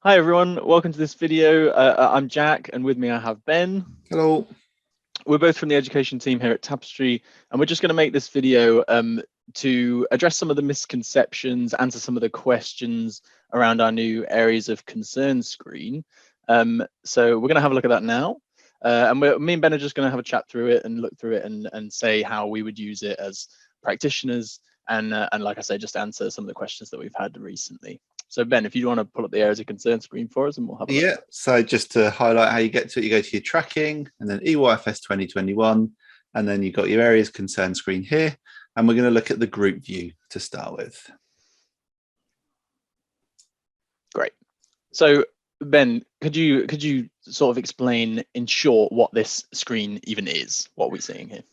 Hi everyone, welcome to this video. I'm Jack, and with me I have Ben. Hello. We're both from the education team here at Tapestry, and we're just going to make this video to address some of the misconceptions, answer some of the questions around our new areas of concern screen. So we're going to have a look at that now. And me and Ben are just going to have a chat through it and look through it and say how we would use it as practitioners, and like I say, just answer some of the questions that we've had recently. So Ben, if you want to pull up the areas of concern screen for us, and we'll have a look. Yeah, so just to highlight how you get to it, you go to your tracking and then EYFS 2021, and then you've got your areas concern screen here, and we're going to look at the group view to start with. Great. So Ben, could you sort of explain in short what this screen even is, what we're seeing here?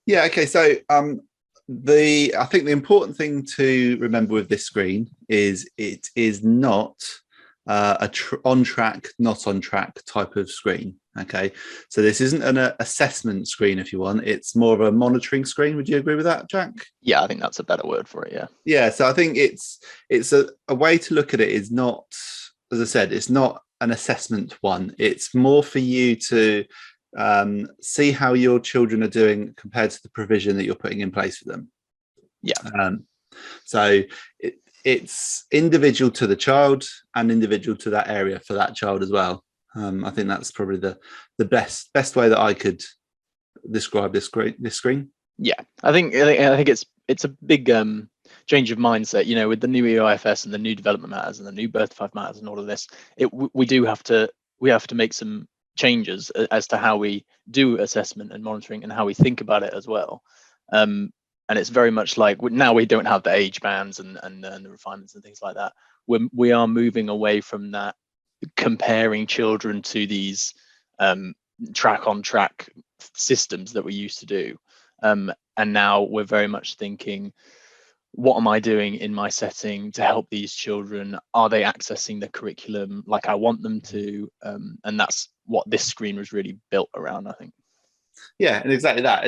Yeah, okay, so I think the important thing to remember with this screen is it is not on track, not on track type of screen. Okay, so this isn't an assessment screen, if you want. It's more of a monitoring screen. Would you agree with that, Jack? Yeah, I think that's a better word for it. Yeah. Yeah, so I think it's a way to look at it is not, as I said, it's not an assessment one. It's more for you to see how your children are doing compared to the provision that you're putting in place for them. Yeah. So it's individual to the child and individual to that area for that child as well. I think that's probably the best way that I could describe this screen. Yeah, I think it's a big change of mindset. You know, with the new EYFS and the new development matters and the new birth to 5 matters and all of this, we have to make some changes as to how we do assessment and monitoring and how we think about it as well. And it's very much like now we don't have the age bands and the refinements and things like that. We are moving away from that, comparing children to these track on track systems that we used to do. And now we're very much thinking, what am I doing in my setting to help these children? Are they accessing the curriculum like I want them to? And that's what this screen was really built around, I think. Yeah, and exactly that.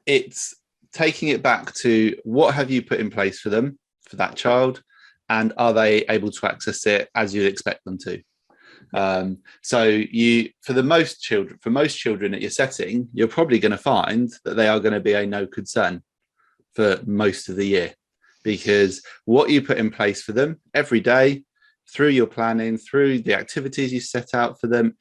It's taking it back to what have you put in place for them, for that child, and are they able to access it as you'd expect them to? So for most children at your setting, you're probably going to find that they are going to be a no concern for most of the year, because what you put in place for them every day through your planning, through the activities you set out for them,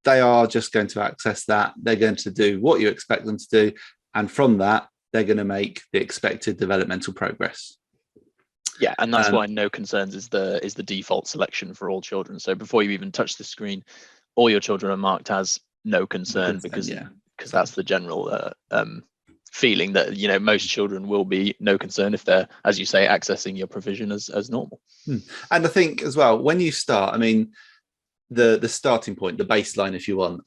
they are just going to access that. They're going to do what you expect them to do. And from that, they're going to make the expected developmental progress. Yeah, and that's why no concerns is the default selection for all children. So before you even touch the screen, all your children are marked as no concern, because that's the general feeling that, you know, most children will be no concern if they're, as you say, accessing your provision as normal. And I think as well, when you start, I mean, the starting point, the baseline, if you want,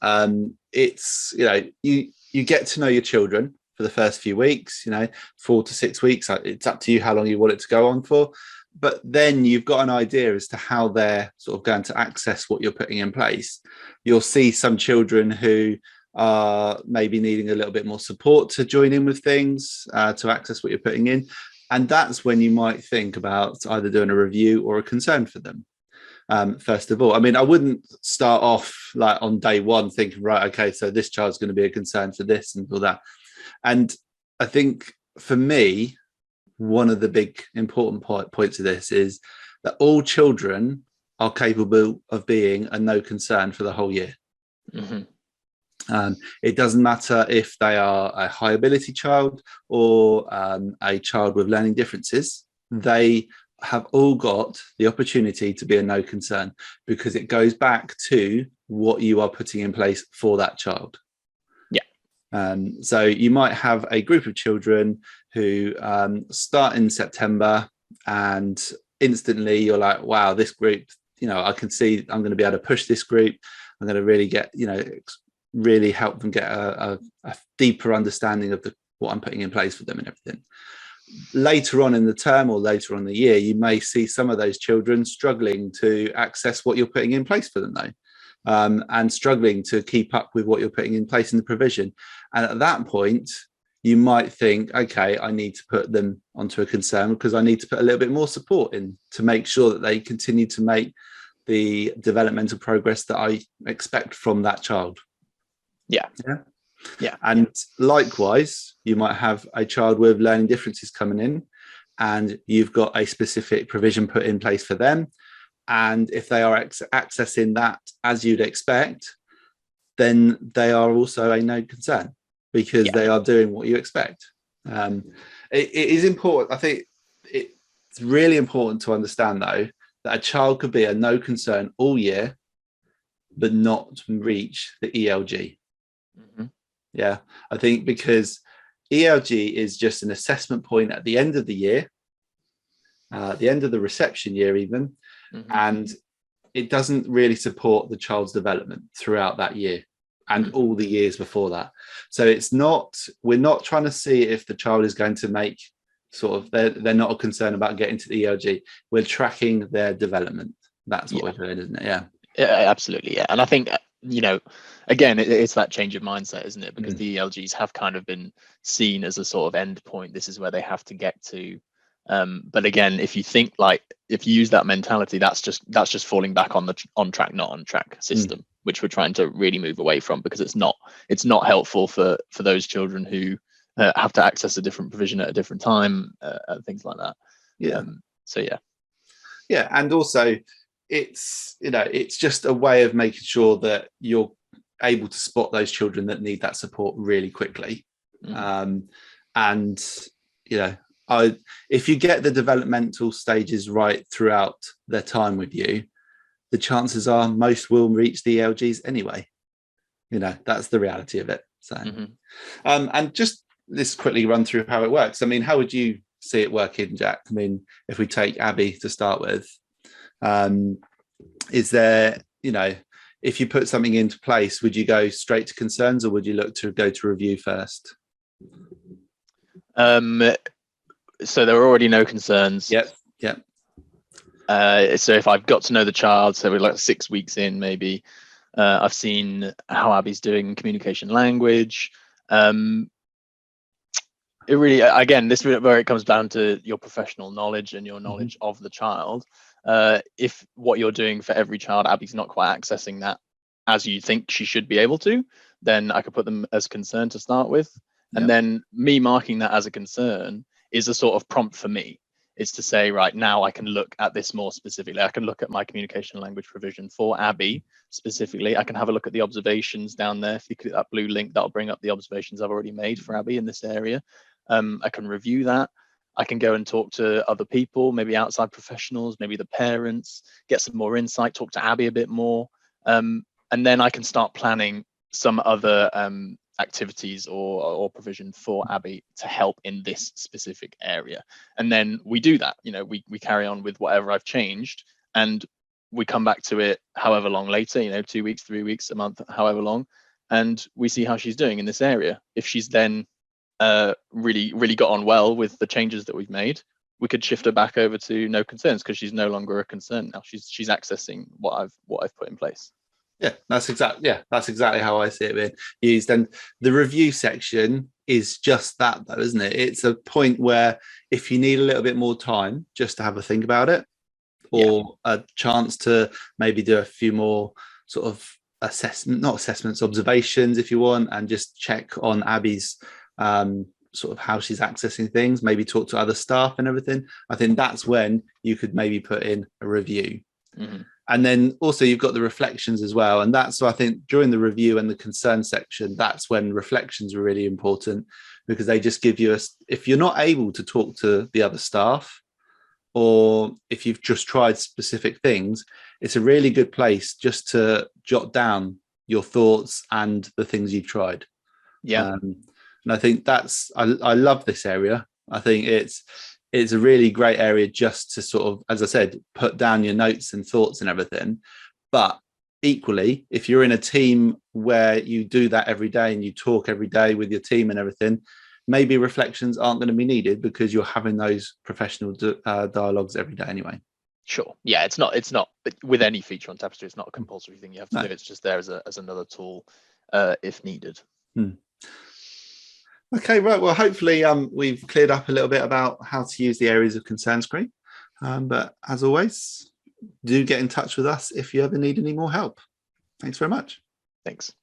it's, you know, you get to know your children for the first few weeks, you know, 4 to 6 weeks. It's up to you how long you want it to go on for. But then you've got an idea as to how they're sort of going to access what you're putting in place. You'll see some children who are maybe needing a little bit more support to join in with things, to access what you're putting in. And that's when you might think about either doing a review or a concern for them. First of all, I mean, I wouldn't start off like on day one thinking, right, okay, so this child's going to be a concern for this and all that. And I think for me, one of the big important points of this is that all children are capable of being a no concern for the whole year. Mm-hmm. It doesn't matter if they are a high ability child or a child with learning differences. They have all got the opportunity to be a no concern, because it goes back to what you are putting in place for that child. So you might have a group of children who start in September, and instantly you're like, wow, this group, you know, I can see I'm going to be able to push this group. I'm going to really get, you know, really help them get a deeper understanding of what I'm putting in place for them and everything. Later on in the term or later on in the year, you may see some of those children struggling to access what you're putting in place for them, though. And struggling to keep up with what you're putting in place in the provision. And at that point, you might think, okay, I need to put them onto a concern because I need to put a little bit more support in to make sure that they continue to make the developmental progress that I expect from that child. Yeah. And likewise, you might have a child with learning differences coming in, and you've got a specific provision put in place for them. And if they are accessing that as you'd expect, then they are also a no concern, because they are doing what you expect. It is important. I think it's really important to understand, though, that a child could be a no concern all year, but not reach the ELG. Mm-hmm. Yeah, I think because ELG is just an assessment point at the end of the year, at the end of the reception year even, and it doesn't really support the child's development throughout that year and all the years before that. So we're not trying to see if the child is going to make they're not a concern about getting to the ELG. We're tracking their development. That's what we're doing, isn't it? Yeah, absolutely. Yeah. And I think, again, it's that change of mindset, isn't it? Because the ELGs have kind of been seen as a sort of end point. This is where they have to get to. But again, if you use that mentality, that's just falling back on the on track, not on track system, which we're trying to really move away from, because it's not helpful for those children who have to access a different provision at a different time, things like that. Yeah, and also it's just a way of making sure that you're able to spot those children that need that support really quickly. If you get the developmental stages right throughout their time with you, the chances are most will reach the ELGs anyway. That's the reality of it. So, and just let's quickly run through how it works. I mean, how would you see it working, Jack? I mean, if we take Abby to start with, is there, if you put something into place, would you go straight to concerns, or would you look to go to review first? So there are already no concerns. Yep. So if I've got to know the child, so we're like 6 weeks in, maybe, I've seen how Abby's doing communication language. It really, again, this is where it comes down to your professional knowledge and your knowledge of the child. If what you're doing for every child, Abby's not quite accessing that as you think she should be able to, then I could put them as concern to start with. And then me marking that as a concern is a sort of prompt for me. It's to say, right, now I can look at this more specifically. I can look at my communication language provision for Abby specifically. I can have a look at the observations down there. If you click that blue link, that'll bring up the observations I've already made for Abby in this area. I can review that. I can go and talk to other people, maybe outside professionals, maybe the parents, get some more insight, talk to Abby a bit more. And then I can start planning some other activities or provision for Abby to help in this specific area. And then we do that, we carry on with whatever I've changed, and we come back to it however long later, 2 weeks, 3 weeks, a month, however long, and we see how she's doing in this area. If she's then really got on well with the changes that we've made, we could shift her back over to no concerns, because she's no longer a concern now. She's accessing what I've put in place. Yeah, that's exactly how I see it being used. And the review section is just that, though, isn't it? It's a point where if you need a little bit more time just to have a think about it, or a chance to maybe do a few more sort of observations if you want, and just check on Abby's sort of how she's accessing things, maybe talk to other staff and everything, I think that's when you could maybe put in a review. And then also you've got the reflections as well. And that's, so I think during the review and the concern section, that's when reflections are really important, because they just give you if you're not able to talk to the other staff, or if you've just tried specific things, it's a really good place just to jot down your thoughts and the things you've tried. And I think I love this area. I think it's a really great area just to sort of, as I said, put down your notes and thoughts and everything. But equally, if you're in a team where you do that every day and you talk every day with your team and everything, maybe reflections aren't going to be needed, because you're having those professional dialogues every day anyway. Sure. Yeah, it's not with any feature on Tapestry, it's not a compulsory thing you have to do. It's just there as another tool if needed. Okay, right. Well, hopefully we've cleared up a little bit about how to use the areas of concern screen. But as always, do get in touch with us if you ever need any more help. Thanks very much. Thanks.